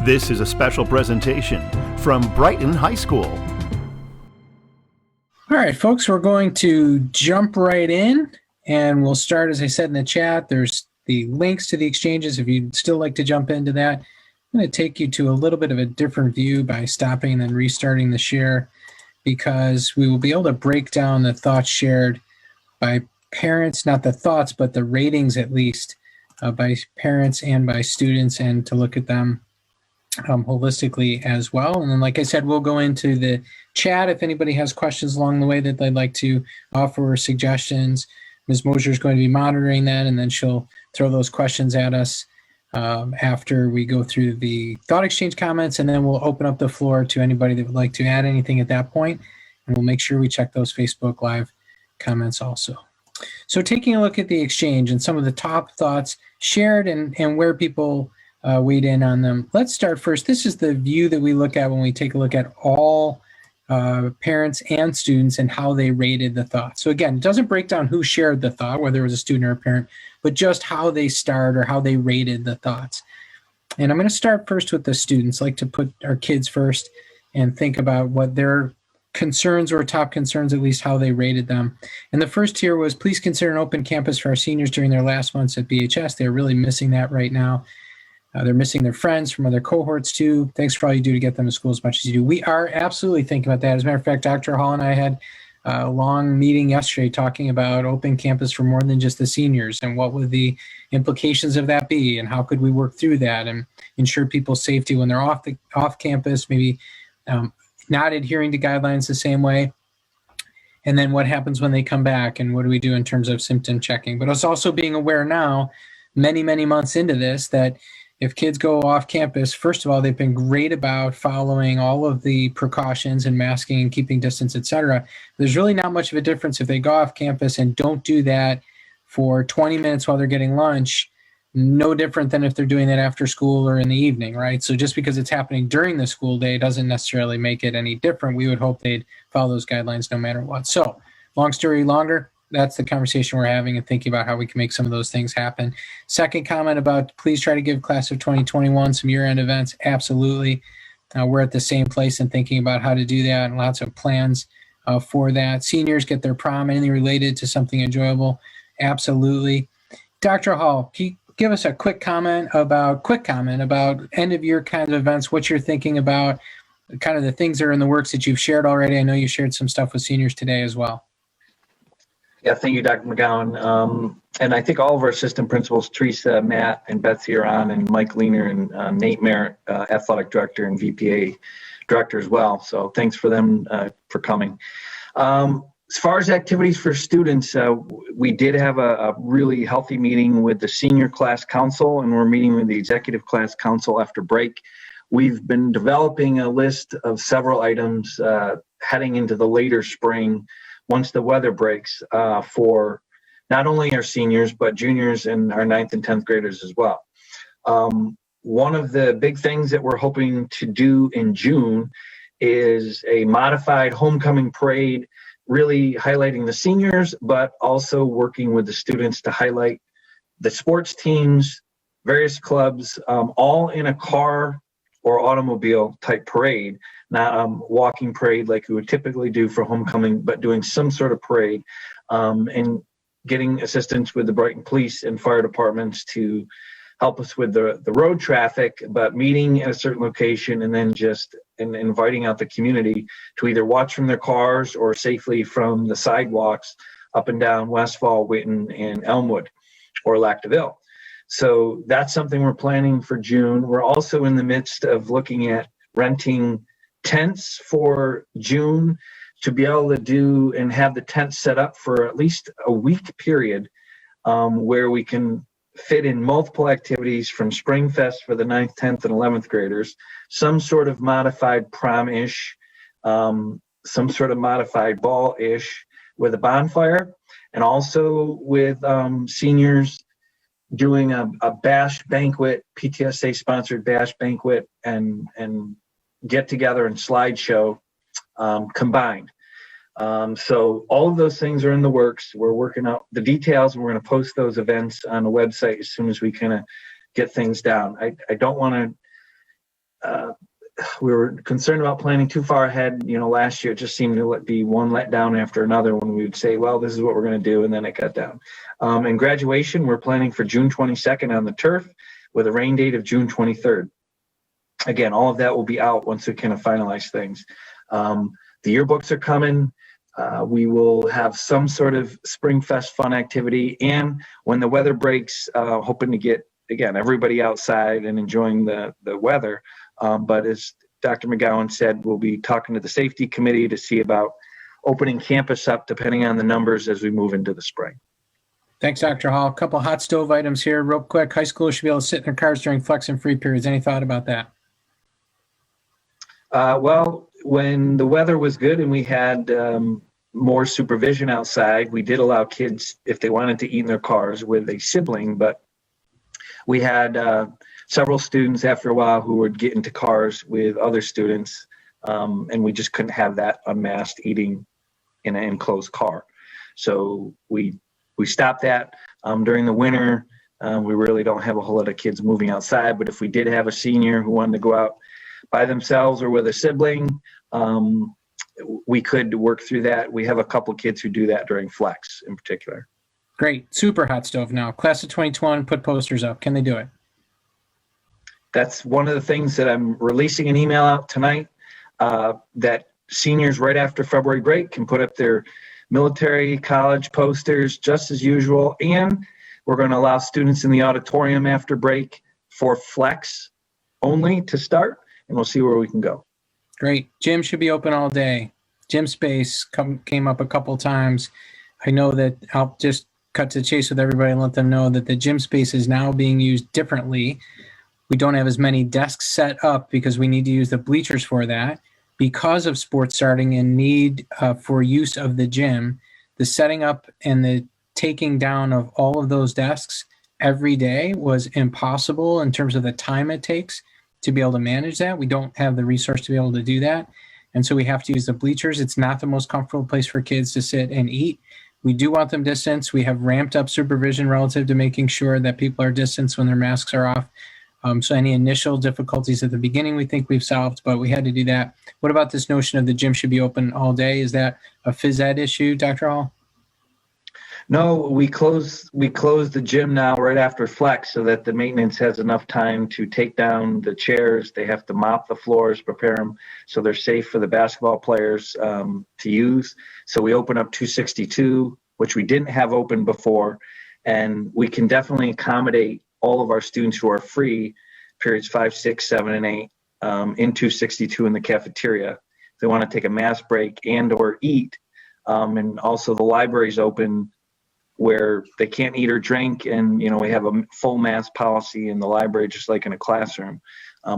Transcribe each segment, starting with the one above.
This is a special presentation from Brighton High School. All right, folks, we're going to jump right in, and we'll start, as I said in the chat, there's the links to the exchanges. If you'd still like to jump into that, I'm going to take you to a little bit of a different view by stopping and restarting the share, because we will be able to break down the thoughts shared by parents, not the thoughts, but the ratings at least, by parents and by students, and to look at them holistically as well. And then, like I said, we'll go into the chat if anybody has questions along the way that they'd like to offer or suggestions. Ms. Mosier is going to be monitoring that, and then she'll throw those questions at us after we go through the thought exchange comments, and then we'll open up the floor to anybody that would like to add anything at that point, and we'll make sure we check those Facebook Live comments also. So taking a look at the exchange and some of the top thoughts shared and where people weighed in on them. Let's start first. This is the view that we look at when we take a look at all parents and students and how they rated the thought. So again, it doesn't break down who shared the thought, whether it was a student or a parent, but just how they starred or how they rated the thoughts. And I'm going to start first with the students. I like to put our kids first and think about what their concerns or top concerns, at least how they rated them. And the first here was, please consider an open campus for our seniors during their last months at BHS. They're really missing that right now. They're missing their friends from other cohorts too. Thanks for all you do to get them to school as much as you do. We are absolutely thinking about that. As a matter of fact, Dr. Hall and I had a long meeting yesterday talking about open campus for more than just the seniors, and what would the implications of that be, and how could we work through that and ensure people's safety when they're off campus, maybe not adhering to guidelines the same way. And then what happens when they come back, and what do we do in terms of symptom checking? But it's also being aware now, many, many months into this, that if kids go off campus, first of all, they've been great about following all of the precautions and masking and keeping distance, et cetera. There's really not much of a difference if they go off campus and don't do that for 20 minutes while they're getting lunch, no different than if they're doing that after school or in the evening, right? So just because it's happening during the school day doesn't necessarily make it any different. We would hope they'd follow those guidelines no matter what. So long story longer, that's the conversation we're having and thinking about how we can make some of those things happen. Second comment about please try to give class of 2021 some year-end events. Absolutely. We're at the same place and thinking about how to do that, and lots of plans for that. Seniors get their prom, anything related to something enjoyable. Absolutely. Dr. Hall, can you give us a quick comment about end of year kind of events, what you're thinking about, kind of the things that are in the works that you've shared already? I know you shared some stuff with seniors today as well. Yeah, thank you, Dr. McGowan. And I think all of our assistant principals, Teresa, Matt, and Betsy are on, and Mike Leaner and Nate Merritt, athletic director and VPA director as well. So thanks for them for coming. As far as activities for students, we did have a really healthy meeting with the senior class council, and we're meeting with the executive class council after break. We've been developing a list of several items heading into the later spring once the weather breaks for not only our seniors, but juniors and our 9th and 10th graders as well. One of the big things that we're hoping to do in June is a modified homecoming parade, really highlighting the seniors, but also working with the students to highlight the sports teams, various clubs, all in a car or automobile type parade, not a walking parade like we would typically do for homecoming, but doing some sort of parade, and getting assistance with the Brighton Police and Fire Departments to help us with the road traffic, but meeting at a certain location and then just inviting out the community to either watch from their cars or safely from the sidewalks up and down Westfall, Whitten, and Elmwood or Lac DeVille. So that's something we're planning for June. We're also in the midst of looking at renting tents for June to be able to do and have the tents set up for at least a week period where we can fit in multiple activities from Spring Fest for the 9th, 10th, and 11th graders, some sort of modified prom-ish, some sort of modified ball-ish with a bonfire, and also with seniors doing a bash banquet, PTSA sponsored bash banquet and get together and slideshow combined. So all of those things are in the works. We're working out the details, and we're going to post those events on the website as soon as we kind of get things down. I don't want we were concerned about planning too far ahead. Last year it just seemed to be one letdown after another when we would say, well, this is what we're going to do, and then it got down. And graduation, we're planning for June 22nd on the turf with a rain date of June 23rd. Again, all of that will be out once we kind of finalize things. The yearbooks are coming. We will have some sort of Spring Fest fun activity. And when the weather breaks, hoping to get, again, everybody outside and enjoying the weather. But as Dr. McGowan said, we'll be talking to the safety committee to see about opening campus up depending on the numbers as we move into the spring. Thanks, Dr. Hall. A couple hot stove items here real quick. High schoolers should be able to sit in their cars during flex and free periods. Any thought about that? Well, when the weather was good and we had more supervision outside, we did allow kids, if they wanted to eat in their cars with a sibling, but we had several students after a while who would get into cars with other students, and we just couldn't have that unmasked eating in an enclosed car. So we stopped that during the winter. We really don't have a whole lot of kids moving outside, but if we did have a senior who wanted to go out by themselves or with a sibling, we could work through that. We have a couple kids who do that during flex in particular. Great. Super hot stove now. Class of 2021, put posters up. Can they do it? That's one of the things that I'm releasing an email out tonight, that seniors right after February break can put up their military college posters just as usual. And we're going to allow students in the auditorium after break for flex only to start, and we'll see where we can go. Great. Gym should be open all day. Gym space came up a couple times. I know that I'll just cut to the chase with everybody and let them know that the gym space is now being used differently. We don't have as many desks set up because we need to use the bleachers for that. Because of sports starting and need for use of the gym, the setting up and the taking down of all of those desks every day was impossible in terms of the time it takes to be able to manage that. We don't have the resource to be able to do that. And so we have to use the bleachers. It's not the most comfortable place for kids to sit and eat. We do want them distanced. We have ramped up supervision relative to making sure that people are distanced when their masks are off. So any initial difficulties at the beginning, we think we've solved, but we had to do that. What about this notion of the gym should be open all day? Is that a phys ed issue, Dr. Hall? No, we close the gym now right after flex so that the maintenance has enough time to take down the chairs. They have to mop the floors, prepare them so they're safe for the basketball players to use. So we open up 262, which we didn't have open before, and we can definitely accommodate all of our students who are free, periods 5, 6, 7, and 8, in 262 in the cafeteria. If they want to take a mass break and or eat, and also the library's open where they can't eat or drink, and we have a full mask policy in the library just like in a classroom,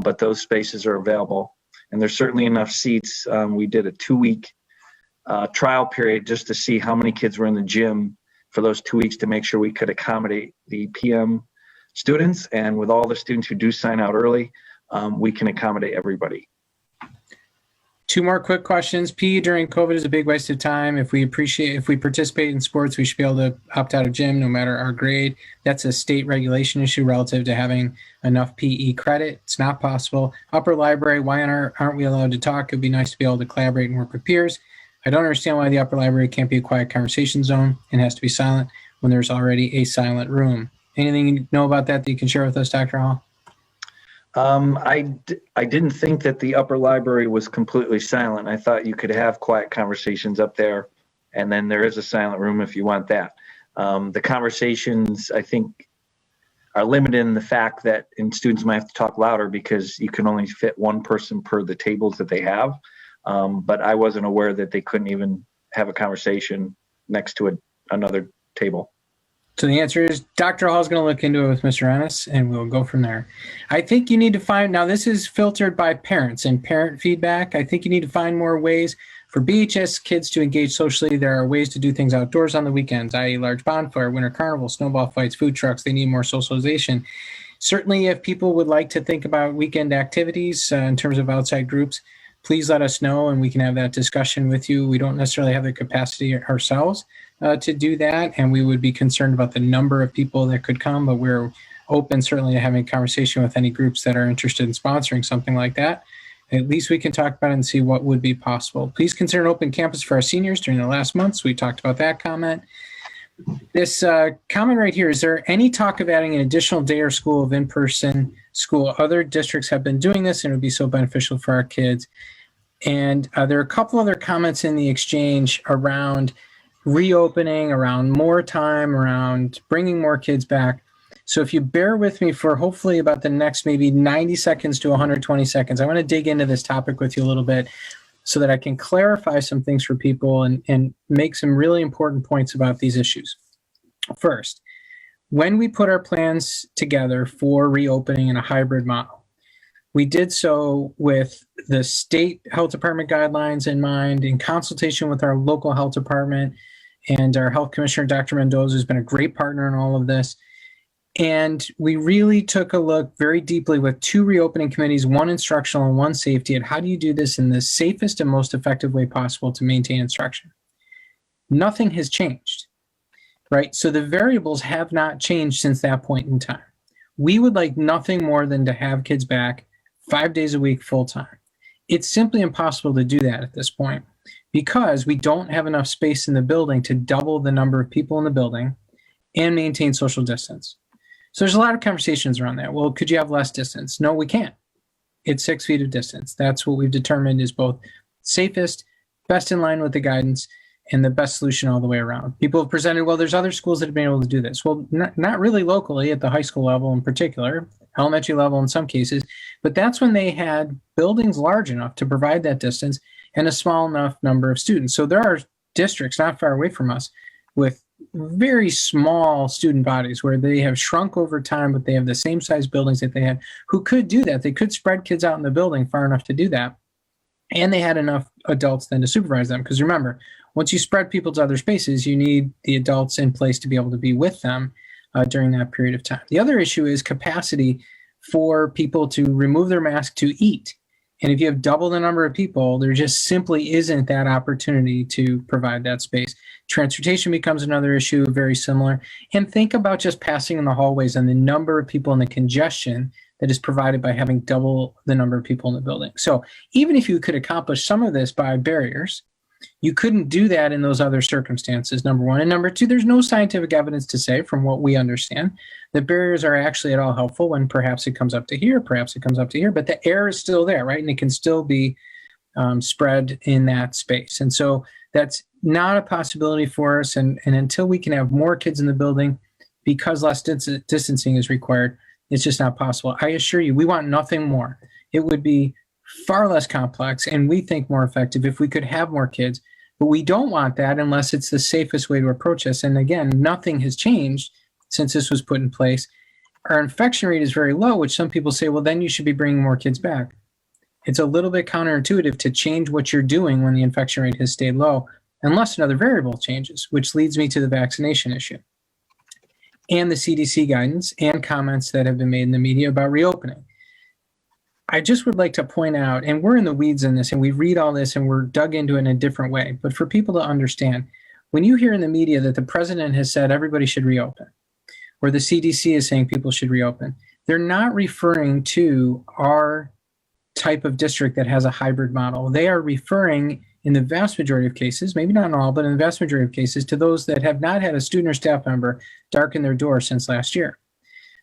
but those spaces are available, and there's certainly enough seats. We did a 2-week trial period just to see how many kids were in the gym for those 2 weeks to make sure we could accommodate the PM students, and with all the students who do sign out early, we can accommodate everybody. 2 more quick questions. PE during COVID is a big waste of time. If we participate in sports, we should be able to opt out of gym no matter our grade. That's a state regulation issue relative to having enough PE credit. It's not possible. Upper library, why aren't we allowed to talk? It'd be nice to be able to collaborate and work with peers. I don't understand why the upper library can't be a quiet conversation zone and has to be silent when there's already a silent room. Anything you know about that you can share with us, Dr. Hall? I didn't think that the upper library was completely silent. I thought you could have quiet conversations up there, and then there is a silent room if you want that. The conversations, I think, are limited in the fact that students might have to talk louder because you can only fit one person per the tables that they have. But I wasn't aware that they couldn't even have a conversation next to another table. So the answer is Dr. Hall is going to look into it with Mr. Ennis, and we'll go from there. I think you need to find, now this is filtered by parents and parent feedback. I think you need to find more ways for BHS kids to engage socially. There are ways to do things outdoors on the weekends, i.e. large bonfire, winter carnival, snowball fights, food trucks. They need more socialization. Certainly, if people would like to think about weekend activities in terms of outside groups, please let us know and we can have that discussion with you. We don't necessarily have the capacity ourselves to do that, and we would be concerned about the number of people that could come, but we're open certainly to having a conversation with any groups that are interested in sponsoring something like that. At least we can talk about it and see what would be possible. Please consider an open campus for our seniors during the last months. We talked about that comment. This comment right here, is there any talk of adding an additional day or school of in-person school? Other districts have been doing this and it would be so beneficial for our kids. And there are a couple other comments in the exchange around reopening, around more time, around bringing more kids back. So if you bear with me for hopefully about the next maybe 90 seconds to 120 seconds, I want to dig into this topic with you a little bit so that I can clarify some things for people and make some really important points about these issues. First, when we put our plans together for reopening in a hybrid model, we did so with the state health department guidelines in mind, in consultation with our local health department and our health commissioner, Dr. Mendoza, who's been a great partner in all of this. And we really took a look very deeply with two reopening committees, one instructional and one safety, at how do you do this in the safest and most effective way possible to maintain instruction. Nothing has changed, right? So the variables have not changed since that point in time. We would like nothing more than to have kids back 5 days a week full time. It's simply impossible to do that at this point because we don't have enough space in the building to double the number of people in the building and maintain social distance. So there's a lot of conversations around that. Well, could you have less distance? No, we can't. It's 6 feet of distance. That's what we've determined is both safest, best in line with the guidance, and the best solution all the way around. People have presented, well, there's other schools that have been able to do this. Well, not really locally at the high school level in particular, elementary level in some cases, but that's when they had buildings large enough to provide that distance and a small enough number of students. So there are districts not far away from us with very small student bodies where they have shrunk over time, but they have the same size buildings that they had, who could do that. They could spread kids out in the building far enough to do that. And they had enough adults then to supervise them. Because remember, once you spread people to other spaces, you need the adults in place to be able to be with them during that period of time. The other issue is capacity for people to remove their mask to eat. And if you have double the number of people, there just simply isn't that opportunity to provide that space. Transportation becomes another issue, very similar. And think about just passing in the hallways and the number of people and the congestion that is provided by having double the number of people in the building. So even if you could accomplish some of this by barriers, you couldn't do that in those other circumstances, number one. And number two, there's no scientific evidence to say, from what we understand, that barriers are actually at all helpful when perhaps it comes up to here, perhaps it comes up to here, but the air is still there, right? And it can still be spread in that space. And so that's not a possibility for us. And until we can have more kids in the building, because less distancing is required, it's just not possible. I assure you, we want nothing more. It would be far less complex and we think more effective if we could have more kids, but we don't want that unless it's the safest way to approach this. And again, nothing has changed since this was put in place. Our infection rate is very low, which some people say, well, then you should be bringing more kids back. It's a little bit counterintuitive to change what you're doing when the infection rate has stayed low, unless another variable changes, which leads me to the vaccination issue and the CDC guidance and comments that have been made in the media about reopening. I just would like to point out, and we're in the weeds in this, and we read all this, and we're dug into it in a different way. But for people to understand, when you hear in the media that the president has said everybody should reopen, or the CDC is saying people should reopen, they're not referring to our type of district that has a hybrid model. They are referring, in the vast majority of cases, maybe not in all, but in the vast majority of cases, to those that have not had a student or staff member darken their door since last year.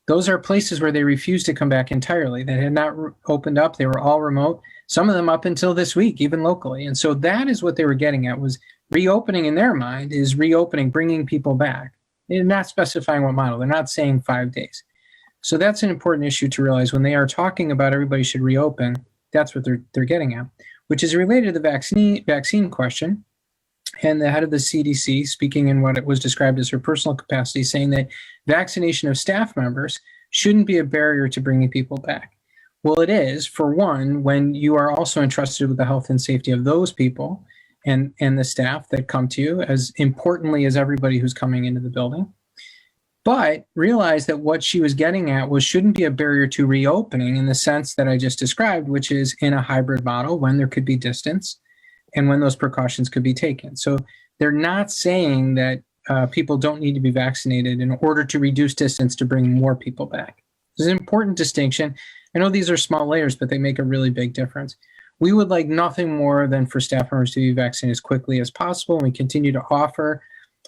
Those are places where they refused to come back entirely. They had not opened up. They were all remote, some of them up until this week, even locally. And so that is what they were getting at, was reopening in their mind is reopening, bringing people back. They're not specifying what model. They're not saying 5 days. So that's an important issue to realize when they are talking about everybody should reopen, that's what they're getting at, which is related to the vaccine question. And the head of the CDC, speaking in what it was described as her personal capacity, saying that vaccination of staff members shouldn't be a barrier to bringing people back. Well, it is, for one, when you are also entrusted with the health and safety of those people and the staff that come to you, as importantly as everybody who's coming into the building. But realize that what she was getting at was shouldn't be a barrier to reopening in the sense that I just described, which is in a hybrid model when there could be distance and when those precautions could be taken. So they're not saying that people don't need to be vaccinated in order to reduce distance to bring more people back. This is an important distinction. I know these are small layers, but they make a really big difference. We would like nothing more than for staff members to be vaccinated as quickly as possible, and we continue to offer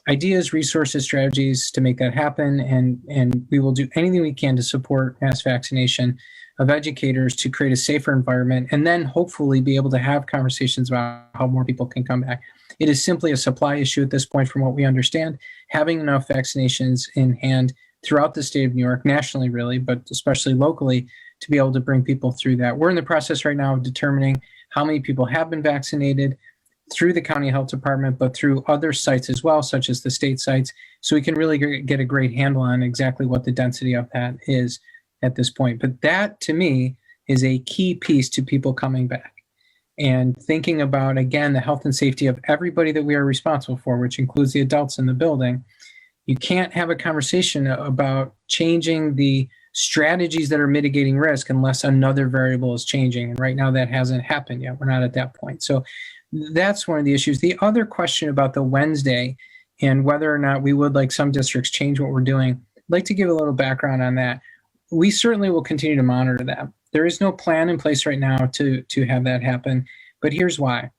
ideas, resources, strategies to make that happen, and we will do anything we can to support mass vaccination of educators to create a safer environment, and then hopefully be able to have conversations about how more people can come back. It is simply a supply issue at this point, from what we understand. Having enough vaccinations in hand throughout the state of New York, nationally really, but especially locally, to be able to bring people through that. We're in the process right now of determining how many people have been vaccinated through the county health department, but through other sites as well, such as the state sites, so we can really get a great handle on exactly what the density of that is at this point. But that, to me, is a key piece to people coming back and thinking about, again, the health and safety of everybody that we are responsible for, which includes the adults in the building. You can't have a conversation about changing the strategies that are mitigating risk unless another variable is changing. And right now that hasn't happened yet. We're not at that point. So that's one of the issues. The other question about the Wednesday and whether or not we would, like some districts, change what we're doing, I'd like to give a little background on that. We certainly will continue to monitor that. There is no plan in place right now to have that happen, but here's why.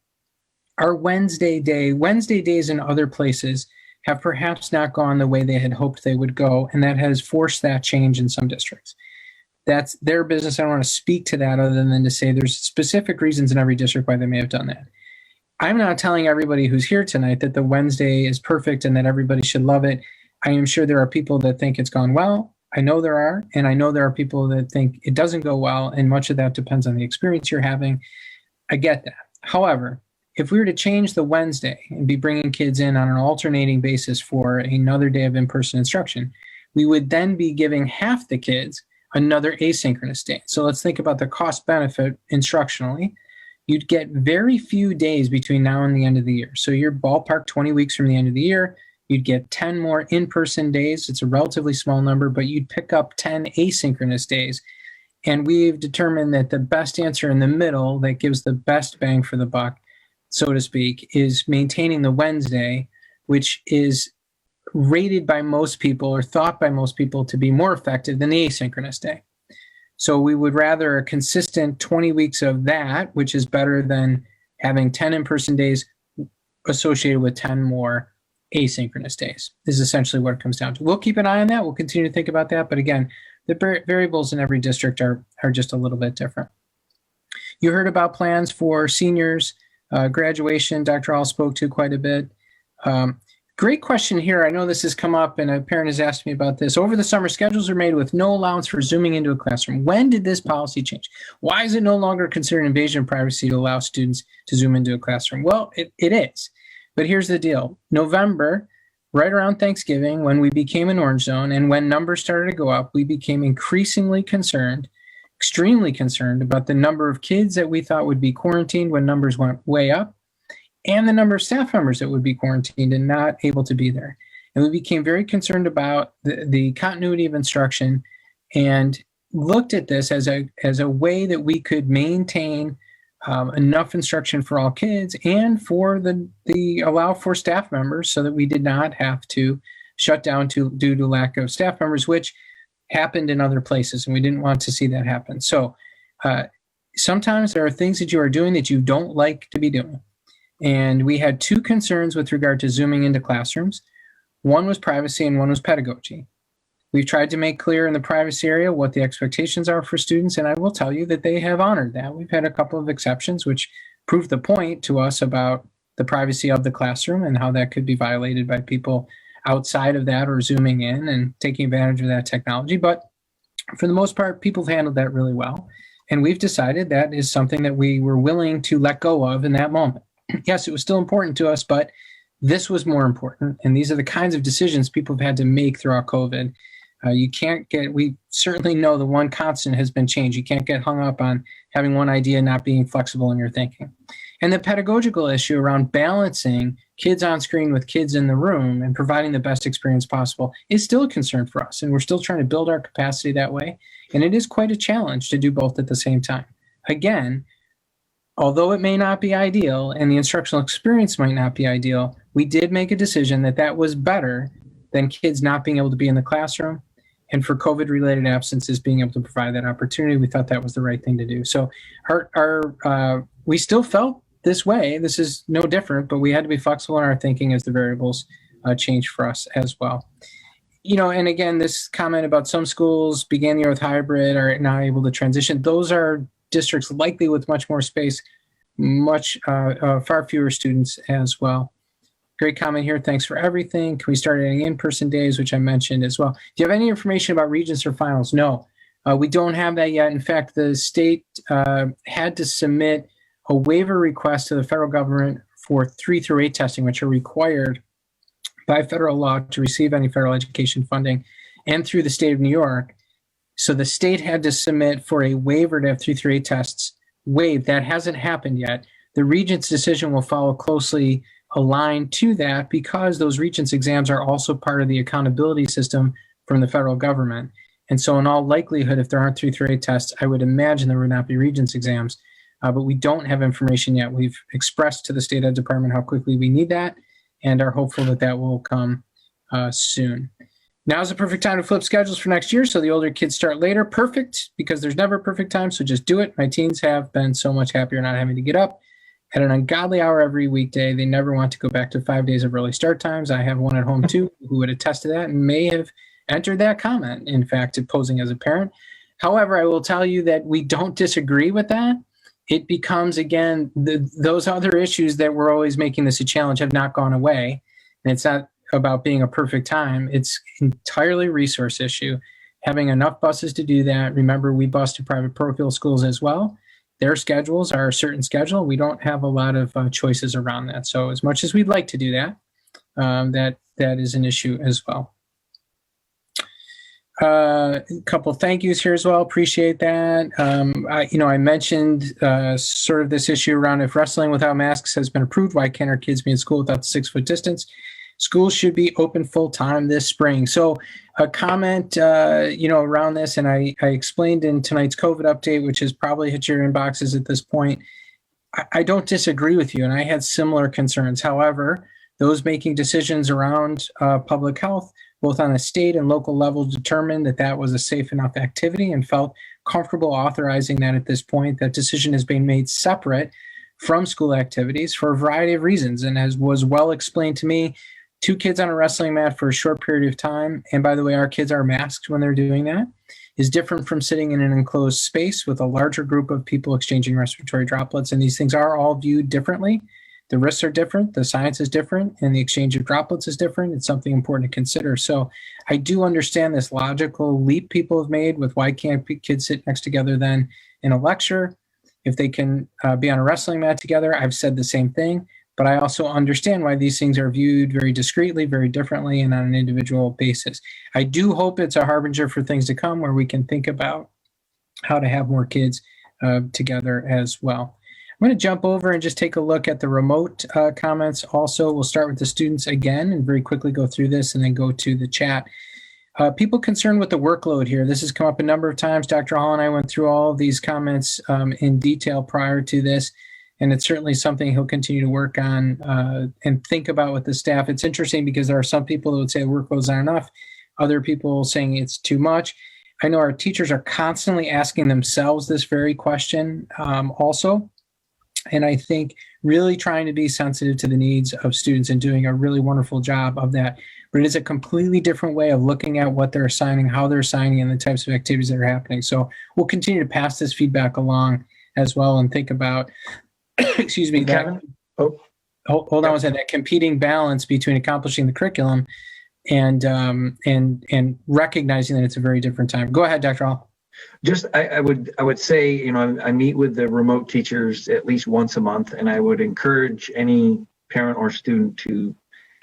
Our Wednesdays in other places have perhaps not gone the way they had hoped they would go, and that has forced that change in some districts. That's their business. I don't want to speak to that other than to say there's specific reasons in every district why they may have done that. I'm not telling everybody who's here tonight that the Wednesday is perfect and that everybody should love it. I am sure there are people that think it's gone well. I know there are, and I know there are people that think it doesn't go well, and much of that depends on the experience you're having. I get that. However, if we were to change the Wednesday and be bringing kids in on an alternating basis for another day of in-person instruction, we would then be giving half the kids another asynchronous day. So let's think about the cost benefit instructionally. You'd get very few days between now and the end of the year. So you're ballpark 20 weeks from the end of the year. You'd get 10 more in-person days. It's a relatively small number, but you'd pick up 10 asynchronous days. And we've determined that the best answer in the middle that gives the best bang for the buck, so to speak, is maintaining the Wednesday, which is rated by most people or thought by most people to be more effective than the asynchronous day. So we would rather a consistent 20 weeks of that, which is better than having 10 in-person days associated with 10 more asynchronous days, is essentially what it comes down to. We'll keep an eye on that. We'll continue to think about that. But again, the variables in every district are just a little bit different. You heard about plans for seniors, graduation. Dr. Hall spoke to quite a bit. Great question here. I know this has come up and a parent has asked me about this. Over the summer, schedules are made with no allowance for zooming into a classroom. When did this policy change? Why is it no longer considered an invasion of privacy to allow students to zoom into a classroom? Well, it is. But here's the deal. November, right around Thanksgiving, when we became an orange zone and when numbers started to go up, we became increasingly concerned, extremely concerned about the number of kids that we thought would be quarantined when numbers went way up, and the number of staff members that would be quarantined and not able to be there. And we became very concerned about the continuity of instruction and looked at this as a way that we could maintain enough instruction for all kids and for the allow for staff members so that we did not have to shut down due to lack of staff members, which happened in other places, and we didn't want to see that happen. So sometimes there are things that you are doing that you don't like to be doing. And we had two concerns with regard to zooming into classrooms. One was privacy and one was pedagogy. We've tried to make clear in the privacy area what the expectations are for students, and I will tell you that they have honored that. We've had a couple of exceptions which prove the point to us about the privacy of the classroom and how that could be violated by people outside of that or zooming in and taking advantage of that technology. But for the most part, people have handled that really well. And we've decided that is something that we were willing to let go of in that moment. Yes, it was still important to us, but this was more important. And these are the kinds of decisions people have had to make throughout COVID. We certainly know the one constant has been change. You can't get hung up on having one idea not being flexible in your thinking. And the pedagogical issue around balancing kids on screen with kids in the room and providing the best experience possible is still a concern for us. And we're still trying to build our capacity that way. And it is quite a challenge to do both at the same time. Again, although it may not be ideal and the instructional experience might not be ideal, we did make a decision that that was better than kids not being able to be in the classroom, and for COVID-related absences being able to provide that opportunity. We thought that was the right thing to do. So we still felt this way. This is no different, but we had to be flexible in our thinking as the variables changed for us as well. And again, this comment about some schools began the year with hybrid, are now able to transition. Those are districts likely with much more space, far fewer students as well. Great comment here. Thanks for everything. Can we start adding in-person days, which I mentioned as well? Do you have any information about regents or finals? No, we don't have that yet. In fact, the state had to submit a waiver request to the federal government for 3 through 8 testing, which are required by federal law to receive any federal education funding, and through the state of New York. So the state had to submit for a waiver to have 3 through 8 tests waived. That hasn't happened yet. The regents' decision will follow closely aligned to that, because those regents' exams are also part of the accountability system from the federal government. And so in all likelihood, if there aren't 3 through 8 tests, I would imagine there would not be regents' exams. But we don't have information yet. We've expressed to the state ed department how quickly we need that, and are hopeful that that will come soon. Now is the perfect time to flip schedules for next year, so the older kids start later. Perfect, because there's never a perfect time, so just do it. My teens have been so much happier not having to get up at an ungodly hour every weekday. They never want to go back to 5 days of early start times. I have one at home too who would attest to that and may have entered that comment, in fact, posing as a parent. However, I will tell you that we don't disagree with that. It becomes, again, those other issues that were always making this a challenge have not gone away. And it's not about being a perfect time. It's entirely a resource issue. Having enough buses to do that. Remember, we bus to private parochial schools as well. Their schedules are a certain schedule. We don't have a lot of choices around that. So as much as we'd like to do that, that is an issue as well. A couple of thank yous here as well. Appreciate that. I mentioned sort of this issue around if wrestling without masks has been approved, why can't our kids be in school without the 6-foot distance? Schools should be open full time this spring. So a comment, around this, and I explained in tonight's COVID update, which has probably hit your inboxes at this point. I don't disagree with you, and I had similar concerns. However, those making decisions around public health, both on a state and local level, determined that that was a safe enough activity and felt comfortable authorizing that at this point. That decision has been made separate from school activities for a variety of reasons, and as was well explained to me, 2 kids on a wrestling mat for a short period of time, and by the way, our kids are masked when they're doing that, is different from sitting in an enclosed space with a larger group of people exchanging respiratory droplets, and these things are all viewed differently. The risks are different, the science is different, and the exchange of droplets is different. It's something important to consider. So I do understand this logical leap people have made with why can't kids sit next together then in a lecture if they can be on a wrestling mat together. I've said the same thing, but I also understand why these things are viewed very discreetly, very differently, and on an individual basis. I do hope it's a harbinger for things to come where we can think about how to have more kids together as well. I'm going to jump over and just take a look at the remote comments. Also, we'll start with the students again and very quickly go through this and then go to the chat. People concerned with the workload here. This has come up a number of times. Dr. Hall and I went through all of these comments in detail prior to this, and it's certainly something he'll continue to work on and think about with the staff. It's interesting because there are some people that would say workload's not enough, other people saying it's too much. I know our teachers are constantly asking themselves this very question also. And I think really trying to be sensitive to the needs of students and doing a really wonderful job of that. But it is a completely different way of looking at what they're assigning, how they're assigning, and the types of activities that are happening. So we'll continue to pass this feedback along as well and think about, excuse me, Kevin? Hold on one second, that competing balance between accomplishing the curriculum and recognizing that it's a very different time. Go ahead, Dr. Hall. Just, I would say, I meet with the remote teachers at least once a month, and I would encourage any parent or student to,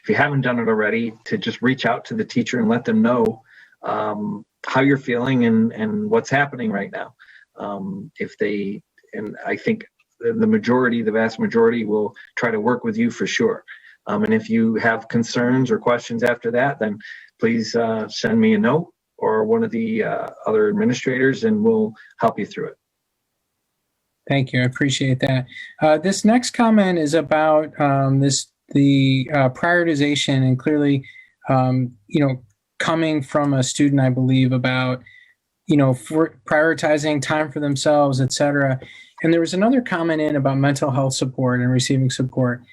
if you haven't done it already, to just reach out to the teacher and let them know how you're feeling and what's happening right now. And I think the vast majority will try to work with you for sure. And if you have concerns or questions after that, then please send me a note or one of the other administrators, and we'll help you through it. Thank you. I appreciate that. This next comment is about this prioritization and clearly, coming from a student, I believe, about, for prioritizing time for themselves, et cetera. And there was another comment in about mental health support and receiving support.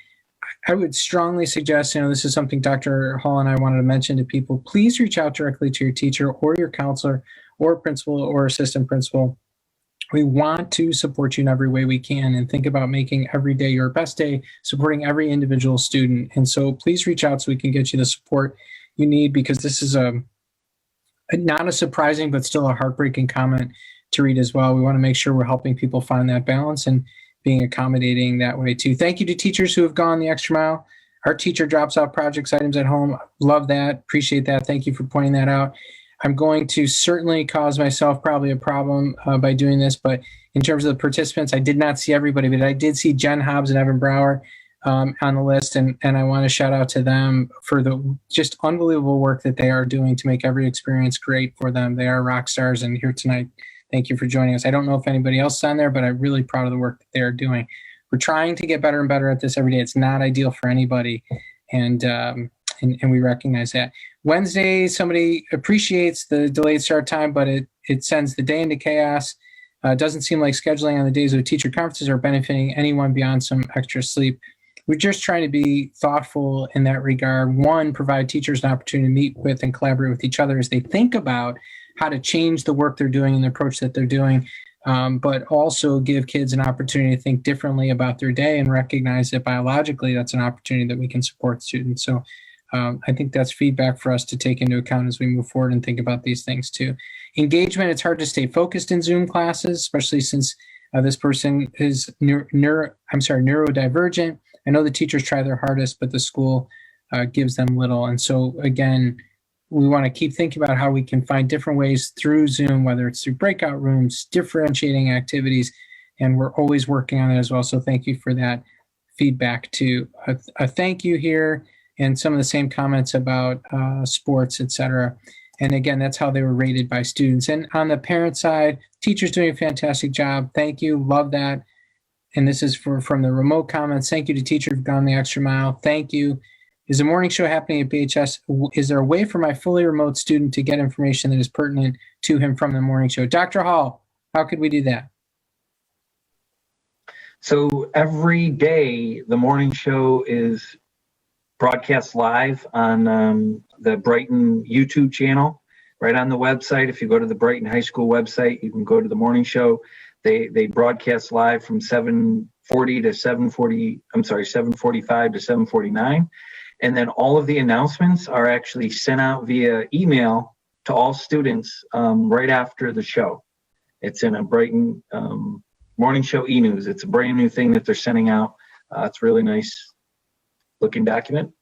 I would strongly suggest, this is something Dr. Hall and I wanted to mention to people, please reach out directly to your teacher or your counselor or principal or assistant principal. We want to support you in every way we can and think about making every day your best day, supporting every individual student. And so please reach out so we can get you the support you need, because this is not a surprising, but still a heartbreaking comment to read as well. We want to make sure we're helping people find that balance and being accommodating that way too. Thank you to teachers who have gone the extra mile. Our teacher drops off projects items at home. Love that. Appreciate that. Thank you for pointing that out. I'm going to certainly cause myself probably a problem by doing this, but in terms of the participants, I did not see everybody, but I did see Jen Hobbs and Evan Brower on the list, and I want to shout out to them for the just unbelievable work that they are doing to make every experience great for them. They are rock stars, and here tonight, thank you for joining us. I don't know if anybody else is on there, but I'm really proud of the work that they are doing. We're trying to get better and better at this every day. It's not ideal for anybody, and we recognize that. Wednesday, somebody appreciates the delayed start time, but it sends the day into chaos. Doesn't seem like scheduling on the days of teacher conferences are benefiting anyone beyond some extra sleep. We're just trying to be thoughtful in that regard. One, provide teachers an opportunity to meet with and collaborate with each other as they think about how to change the work they're doing and the approach that they're doing, but also give kids an opportunity to think differently about their day and recognize that biologically that's an opportunity that we can support students. So I think that's feedback for us to take into account as we move forward and think about these things too. Engagement, it's hard to stay focused in Zoom classes, especially since this person is neurodivergent. I know the teachers try their hardest, but the school gives them little. And so again, we want to keep thinking about how we can find different ways through Zoom, whether it's through breakout rooms, differentiating activities, and we're always working on it as well. So thank you for that feedback too. A thank you here. And some of the same comments about sports, et cetera. And again, that's how they were rated by students. And on the parent side, teachers doing a fantastic job. Thank you. Love that. And this is from the remote comments. Thank you to teachers who've gone the extra mile. Thank you. Is the morning show happening at BHS? Is there a way for my fully remote student to get information that is pertinent to him from the morning show? Dr. Hall, how could we do that? So every day, the morning show is broadcast live on the Brighton YouTube channel, right on the website. If you go to the Brighton High School website, you can go to the morning show. They broadcast live from 7:45 to 7:49. And then all of the announcements are actually sent out via email to all students right after the show. It's in a Brighton morning show e-news. It's a brand new thing that they're sending out. It's really nice looking document.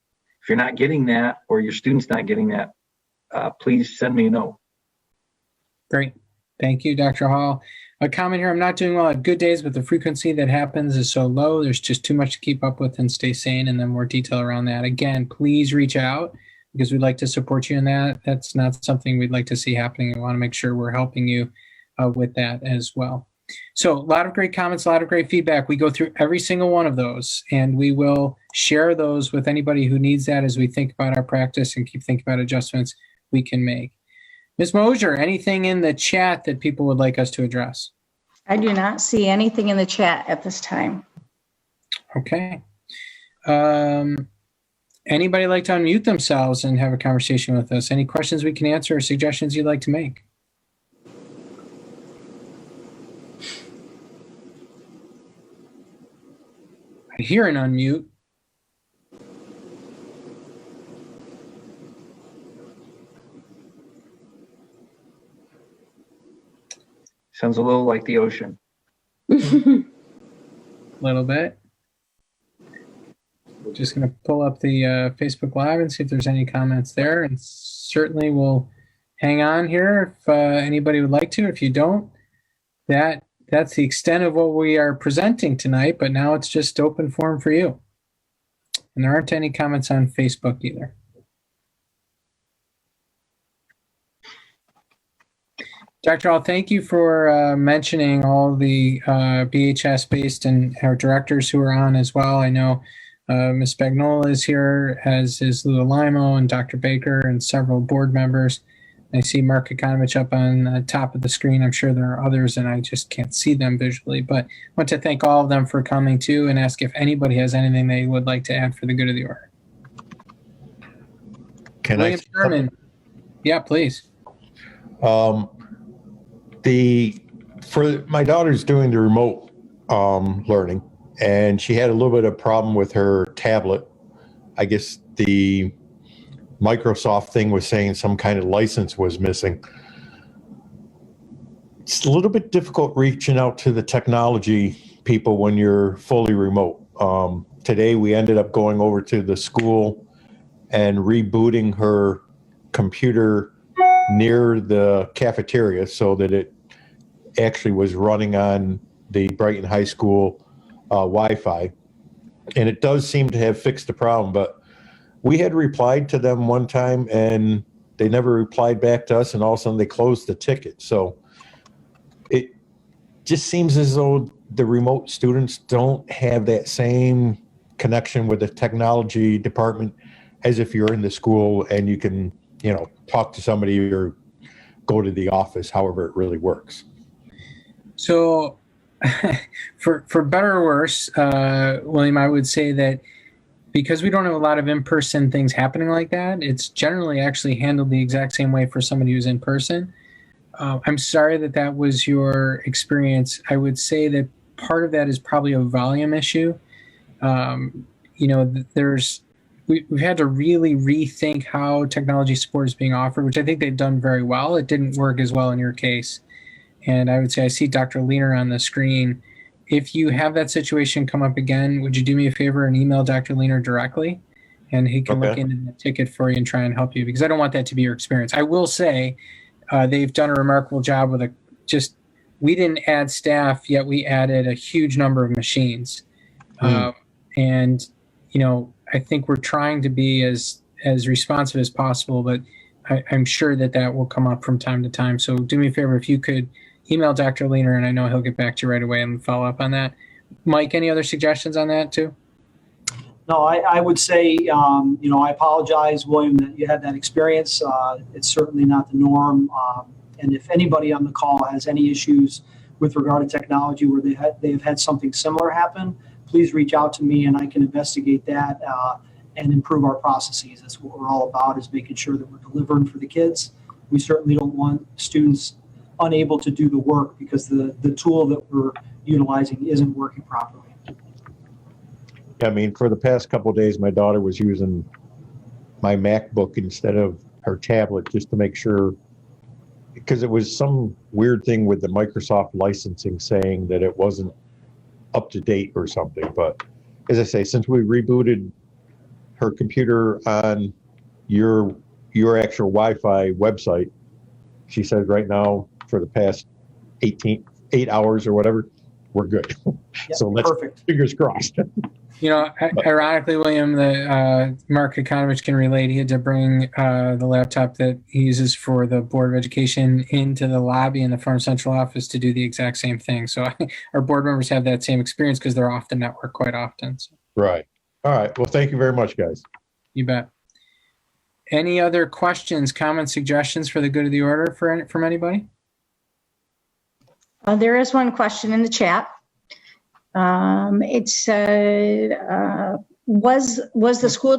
If you're not getting that or your student's not getting that, please send me a note. Great. Thank you, Dr. Hall. A comment here, I'm not doing well at good days, but the frequency that happens is so low. There's just too much to keep up with and stay sane, and then more detail around that. Again, please reach out because we'd like to support you in that. That's not something we'd like to see happening. We want to make sure we're helping you with that as well. So a lot of great comments, a lot of great feedback. We go through every single one of those, and we will share those with anybody who needs that as we think about our practice and keep thinking about adjustments we can make. Ms. Mosier, anything in the chat that people would like us to address? I do not see anything in the chat at this time. Okay. Anybody like to unmute themselves and have a conversation with us? Any questions we can answer or suggestions you'd like to make? I hear an unmute. Sounds a little like the ocean. A little bit. Just going to pull up the Facebook Live and see if there's any comments there. And certainly we'll hang on here if anybody would like to. If you don't, that's the extent of what we are presenting tonight. But now it's just open forum for you. And there aren't any comments on Facebook either. Dr. Hall, thank you for mentioning all the BHS-based and our directors who are on as well. I know Ms. Spagnola is here, as is Lula Limo and Dr. Baker and several board members. I see Mark Ekanovich up on the top of the screen. I'm sure there are others, and I just can't see them visually. But I want to thank all of them for coming too, and ask if anybody has anything they would like to add for the good of the order. Can William I? Sherman. Yeah, please. For my daughter's doing the remote learning, and she had a little bit of problem with her tablet. I guess the Microsoft thing was saying some kind of license was missing. It's a little bit difficult reaching out to the technology people when you're fully remote. Today we ended up going over to the school and rebooting her computer near the cafeteria so that it actually was running on the Brighton High School Wi-Fi. And it does seem to have fixed the problem, but we had replied to them one time and they never replied back to us, and all of a sudden they closed the ticket. So it just seems as though the remote students don't have that same connection with the technology department as if you're in the school and you can, talk to somebody or go to the office, however it really works. So for better or worse, William, I would say that because we don't have a lot of in-person things happening like that, it's generally actually handled the exact same way for somebody who's in person. I'm sorry that was your experience. I would say that part of that is probably a volume issue. We've had to really rethink how technology support is being offered, which I think they've done very well. It didn't work as well in your case. And I would say I see Dr. Leaner on the screen. If you have that situation come up again, would you do me a favor and email Dr. Leaner directly? And he can look into the ticket for you and try and help you, because I don't want that to be your experience. I will say they've done a remarkable job with we didn't add staff, yet we added a huge number of machines. And, I think we're trying to be as responsive as possible, but I'm sure that will come up from time to time. So do me a favor, if you could email Dr. Leaner, and I know he'll get back to you right away and follow up on that. Mike, any other suggestions on that too? No, I would say, I apologize, William, that you had that experience. It's certainly not the norm. And if anybody on the call has any issues with regard to technology where they've had something similar happen, please reach out to me and I can investigate that and improve our processes. That's what we're all about, is making sure that we're delivering for the kids. We certainly don't want students unable to do the work because the tool that we're utilizing isn't working properly. I mean, for the past couple of days, my daughter was using my MacBook instead of her tablet just to make sure, because it was some weird thing with the Microsoft licensing saying that it wasn't up to date or something. But as I say, since we rebooted her computer on your actual Wi-Fi website, she says right now for the past 8 hours or whatever, we're good. Yep, So let's perfect. fingers crossed. Ironically, William, Mark Ekanovich can relate. He had to bring the laptop that he uses for the Board of Education into the lobby in the Farm Central office to do the exact same thing. So our board members have that same experience because they're off the network quite often. So. Right. All right. Well, thank you very much, guys. You bet. Any other questions, comments, suggestions for the good of the order from anybody? There is one question in the chat. It said, has the school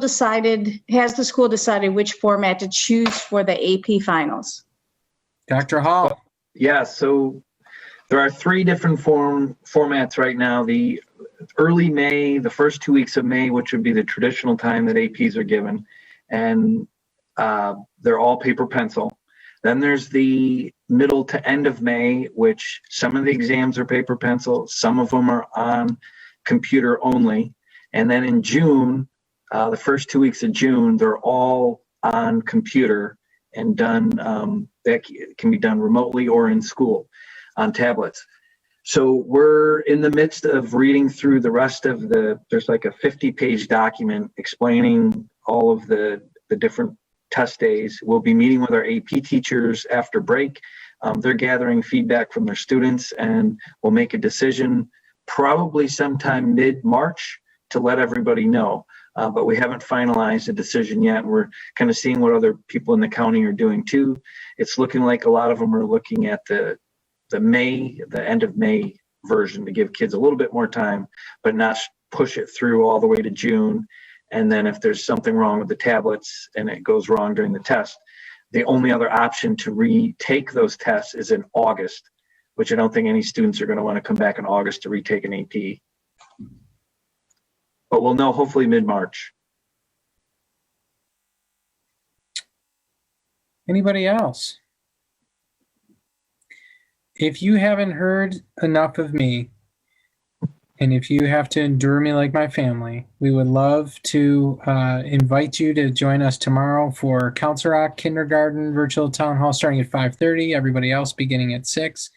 decided which format to choose for the AP finals? Dr. Hall. Yeah, so there are 3 different formats right now. The early May, the first 2 weeks of May, which would be the traditional time that APs are given, and they're all paper pencil. Then there's the middle to end of May, which some of the exams are paper pencil, some of them are on computer only. And then in June, the first 2 weeks of June, they're all on computer and done. That can be done remotely or in school on tablets. So we're in the midst of reading through the rest of there's like a 50-page document explaining all of the different test days. We'll be meeting with our AP teachers after break. They're gathering feedback from their students, and we'll make a decision probably sometime mid-March to let everybody know. But we haven't finalized a decision yet. We're kind of seeing what other people in the county are doing too. It's looking like a lot of them are looking at the end of May version to give kids a little bit more time, but not push it through all the way to June. And then if there's something wrong with the tablets and it goes wrong during the test, the only other option to retake those tests is in August, which I don't think any students are going to want to come back in August to retake an AP. But we'll know hopefully mid-March. Anybody else? If you haven't heard enough of me, and if you have to endure me like my family, we would love to invite you to join us tomorrow for Council Rock Kindergarten Virtual Town Hall starting at 5:30, everybody else beginning at 6,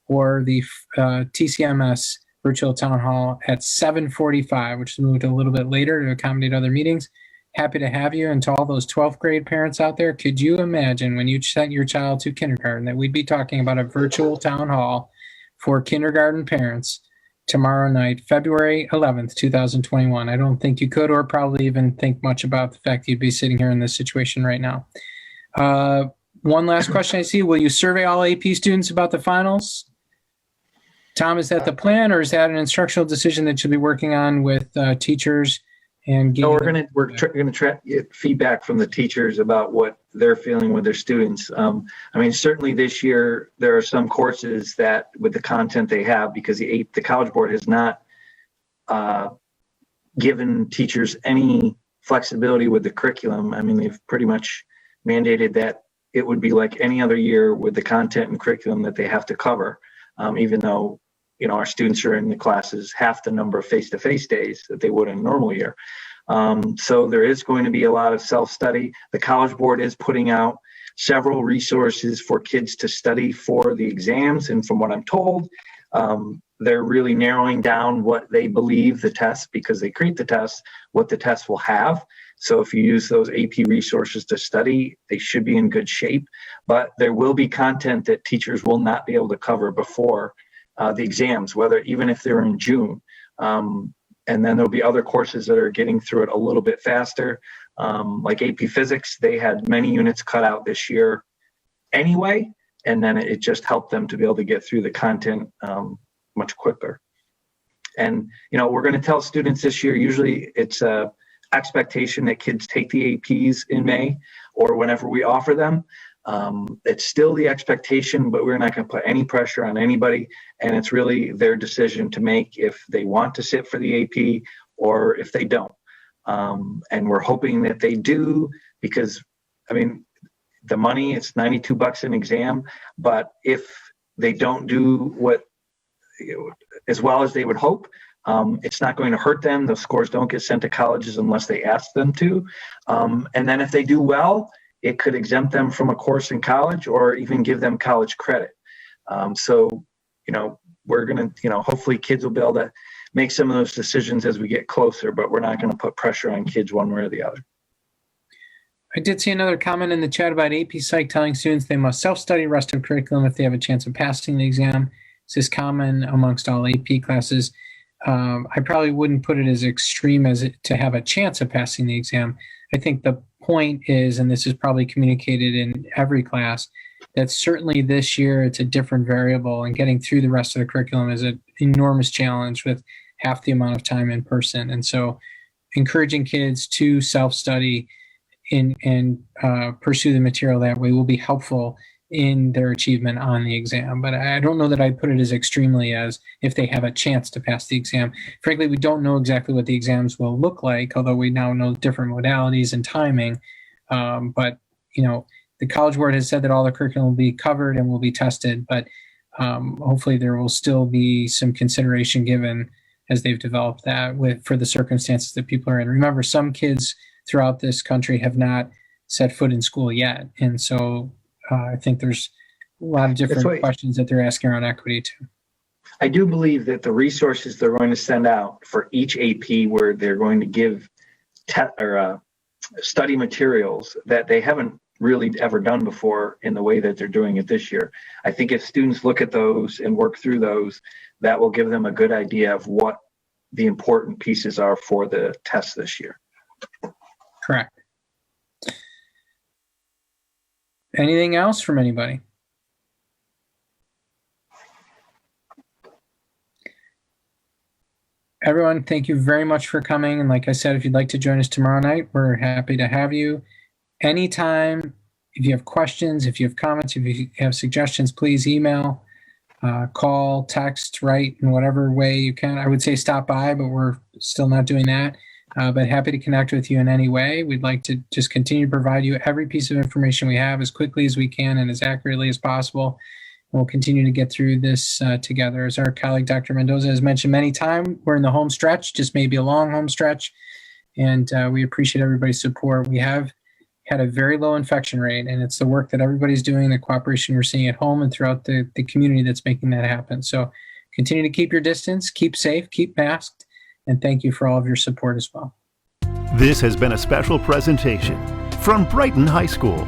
or the TCMS Virtual Town Hall at 7:45, which is moved a little bit later to accommodate other meetings. Happy to have you. And to all those 12th grade parents out there, could you imagine when you sent your child to kindergarten that we'd be talking about a virtual town hall for kindergarten parents tomorrow night, February 11th, 2021. I don't think you could or probably even think much about the fact you'd be sitting here in this situation right now. One last question I see. Will you survey all AP students about the finals? Tom, is that the plan, or is that an instructional decision that you'll be working on with teachers? And no, we're going to try to get feedback from the teachers about what they're feeling with their students. I mean, certainly this year there are some courses that, with the content they have, because the College Board has not given teachers any flexibility with the curriculum. I mean, they've pretty much mandated that it would be like any other year with the content and curriculum that they have to cover, even though our students are in the classes half the number of face-to-face days that they would in a normal year. So there is going to be a lot of self-study. The College Board is putting out several resources for kids to study for the exams. And from what I'm told, they're really narrowing down what they believe the test, because they create the test, what the test will have. So if you use those AP resources to study, they should be in good shape. But there will be content that teachers will not be able to cover before the exams, even if they're in June. And then there'll be other courses that are getting through it a little bit faster. Like AP Physics, they had many units cut out this year anyway, and then it just helped them to be able to get through the content much quicker. And, we're going to tell students this year, usually it's a expectation that kids take the APs in May or whenever we offer them. It's still the expectation, but we're not going to put any pressure on anybody. And it's really their decision to make if they want to sit for the AP or if they don't. And we're hoping that they do, because, the money, it's $92 an exam. But if they don't do as well as they would hope, it's not going to hurt them. The scores don't get sent to colleges unless they ask them to. And then if they do well, it could exempt them from a course in college or even give them college credit. So we're going to, hopefully kids will be able to make some of those decisions as we get closer, but we're not going to put pressure on kids one way or the other. I did see another comment in the chat about AP Psych telling students they must self-study rest of curriculum if they have a chance of passing the exam. Is this common amongst all AP classes? I probably wouldn't put it as extreme as to have a chance of passing the exam. I think the point is, and this is probably communicated in every class, that certainly this year it's a different variable, and getting through the rest of the curriculum is an enormous challenge with half the amount of time in person. And so encouraging kids to self-study and pursue the material that way will be helpful in their achievement on the exam. But I don't know that I'd put it as extremely as if they have a chance to pass the exam. Frankly, we don't know exactly what the exams will look like, although we now know different modalities and timing. But the College Board has said that all the curriculum will be covered and will be tested, but hopefully there will still be some consideration given as they've developed that for the circumstances that people are in. Remember, some kids throughout this country have not set foot in school yet. And so I think there's a lot of different questions that they're asking around equity too. I do believe that the resources they're going to send out for each AP, where they're going to give study materials that they haven't really ever done before in the way that they're doing it this year. I think if students look at those and work through those, that will give them a good idea of what the important pieces are for the test this year. Correct. Anything else from anybody? Everyone, thank you very much for coming. And like I said, if you'd like to join us tomorrow night, we're happy to have you. Anytime, if you have questions, if you have comments, if you have suggestions, please email, call, text, write in whatever way you can. I would say stop by, but we're still not doing that. But happy to connect with you in any way. We'd like to just continue to provide you every piece of information we have as quickly as we can and as accurately as possible. We'll continue to get through this together. As our colleague, Dr. Mendoza, has mentioned many times, we're in the home stretch, just maybe a long home stretch, and we appreciate everybody's support. We have had a very low infection rate, and it's the work that everybody's doing, the cooperation we're seeing at home and throughout the community that's making that happen. So continue to keep your distance, keep safe, keep masked, and thank you for all of your support as well. This has been a special presentation from Brighton High School.